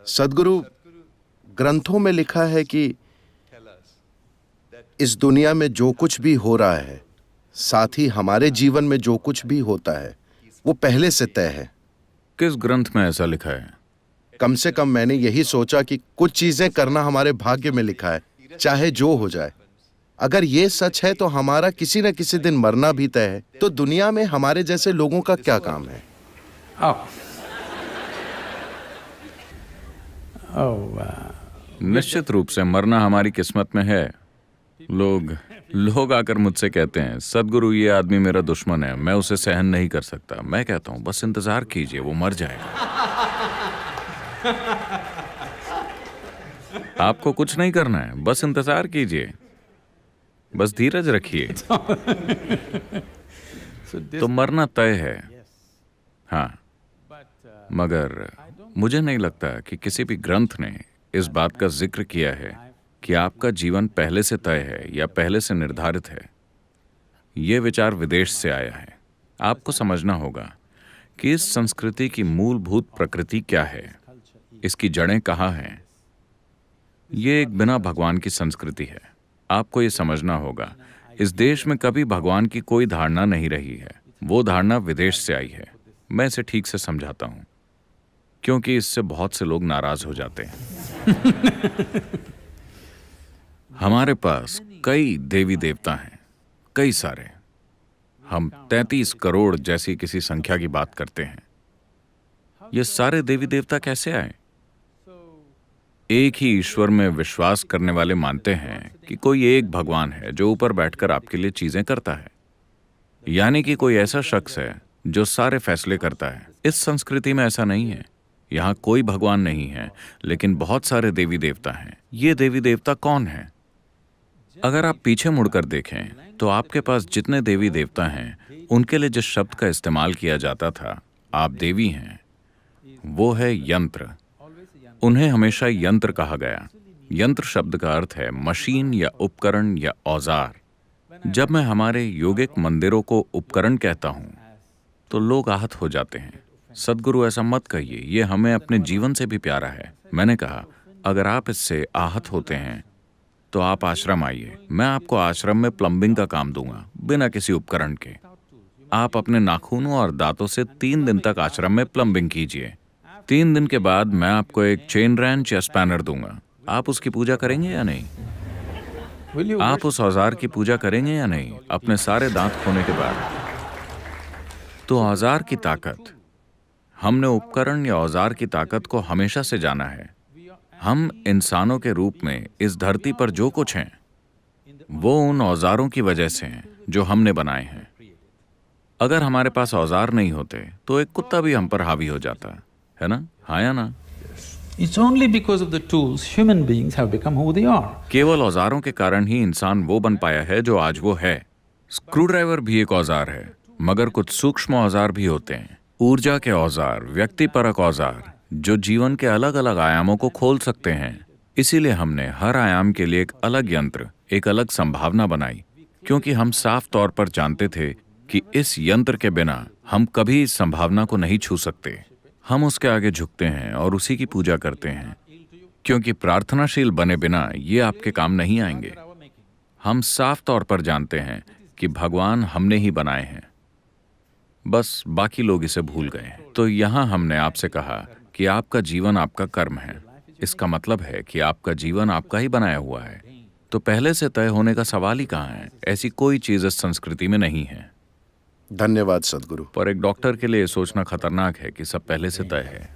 सद्गुरु, ग्रंथों में लिखा है कि इस दुनिया में जो कुछ भी हो रहा है, साथ ही हमारे जीवन में जो कुछ भी होता है, वो पहले से तय है। किस ग्रंथ में ऐसा लिखा है? कम से कम मैंने यही सोचा कि कुछ चीजें करना हमारे भाग्य में लिखा है, चाहे जो हो जाए। अगर ये सच है तो हमारा किसी न किसी दिन मरना भी तय है, तो दुनिया में हमारे जैसे लोगों का क्या काम है? निश्चित रूप से मरना हमारी किस्मत में है। लोग आकर मुझसे कहते हैं, सद्गुरु ये आदमी मेरा दुश्मन है, मैं उसे सहन नहीं कर सकता। मैं कहता हूं बस इंतजार कीजिए, वो मर जाएगा। आपको कुछ नहीं करना है, बस इंतजार कीजिए, बस धीरज रखिए। तो मरना तय है, हाँ, मगर मुझे नहीं लगता कि किसी भी ग्रंथ ने इस बात का जिक्र किया है कि आपका जीवन पहले से तय है या पहले से निर्धारित है। यह विचार विदेश से आया है। आपको समझना होगा कि इस संस्कृति की मूलभूत प्रकृति क्या है, इसकी जड़ें कहाँ हैं। ये एक बिना भगवान की संस्कृति है। आपको ये समझना होगा, इस देश में कभी भगवान की कोई धारणा नहीं रही है। वो धारणा विदेश से आई है। मैं इसे ठीक से समझाता हूं, क्योंकि इससे बहुत से लोग नाराज हो जाते हैं। हमारे पास कई देवी देवता हैं, कई सारे। हम 33 करोड़ जैसी किसी संख्या की बात करते हैं। ये सारे देवी देवता कैसे आए? एक ही ईश्वर में विश्वास करने वाले मानते हैं कि कोई एक भगवान है जो ऊपर बैठकर आपके लिए चीजें करता है, यानी कि कोई ऐसा शख्स है जो सारे फैसले करता है। इस संस्कृति में ऐसा नहीं है। यहाँ कोई भगवान नहीं है, लेकिन बहुत सारे देवी देवता हैं। ये देवी देवता कौन हैं? अगर आप पीछे मुड़कर देखें तो आपके पास जितने देवी देवता हैं, उनके लिए जिस शब्द का इस्तेमाल किया जाता था, आप देवी हैं, वो है यंत्र। उन्हें हमेशा यंत्र कहा गया। यंत्र शब्द का अर्थ है मशीन या उपकरण या औजार। जब मैं हमारे योगिक मंदिरों को उपकरण कहता हूं तो लोग आहत हो जाते हैं। सद्गुरु ऐसा मत कहिए, ये हमें अपने जीवन से भी प्यारा है। मैंने कहा, अगर आप इससे आहत होते हैं तो आप आश्रम आइए, मैं आपको आश्रम में प्लम्बिंग का काम दूंगा, बिना किसी उपकरण के। आप अपने नाखूनों और दांतों से 3 दिन तक आश्रम में प्लम्बिंग कीजिए। 3 दिन के बाद मैं आपको एक चेन रेंच या स्पैनर दूंगा। आप उसकी पूजा करेंगे या नहीं? आप उस औजार की पूजा करेंगे या नहीं, अपने सारे दांत खोने के बाद? तो औजार की ताकत, हमने उपकरण या औजार की ताकत को हमेशा से जाना है। हम इंसानों के रूप में इस धरती पर जो कुछ हैं, वो उन औजारों की वजह से हैं जो हमने बनाए हैं। अगर हमारे पास औजार नहीं होते तो एक कुत्ता भी हम पर हावी हो जाता है ना? हाँ या ना? It's only because of the tools human beings have become who they are. केवल औजारों के कारण ही इंसान वो बन पाया है जो आज वो है। स्क्रू ड्राइवर भी एक औजार है, मगर कुछ सूक्ष्म औजार भी होते हैं। ऊर्जा के औजार, व्यक्तिपरक औजार, जो जीवन के अलग अलग आयामों को खोल सकते हैं। इसीलिए हमने हर आयाम के लिए एक अलग यंत्र, एक अलग संभावना बनाई, क्योंकि हम साफ तौर पर जानते थे कि इस यंत्र के बिना हम कभी इस संभावना को नहीं छू सकते। हम उसके आगे झुकते हैं और उसी की पूजा करते हैं, क्योंकि प्रार्थनाशील बने बिना ये आपके काम नहीं आएंगे। हम साफ तौर पर जानते हैं कि भगवान हमने ही बनाए हैं, बस बाकी लोग इसे भूल गए। तो यहाँ हमने आपसे कहा कि आपका जीवन आपका कर्म है। इसका मतलब है कि आपका जीवन आपका ही बनाया हुआ है। तो पहले से तय होने का सवाल ही कहाँ है? ऐसी कोई चीज इस संस्कृति में नहीं है। धन्यवाद सद्गुरु। पर एक डॉक्टर के लिए सोचना खतरनाक है कि सब पहले से तय है।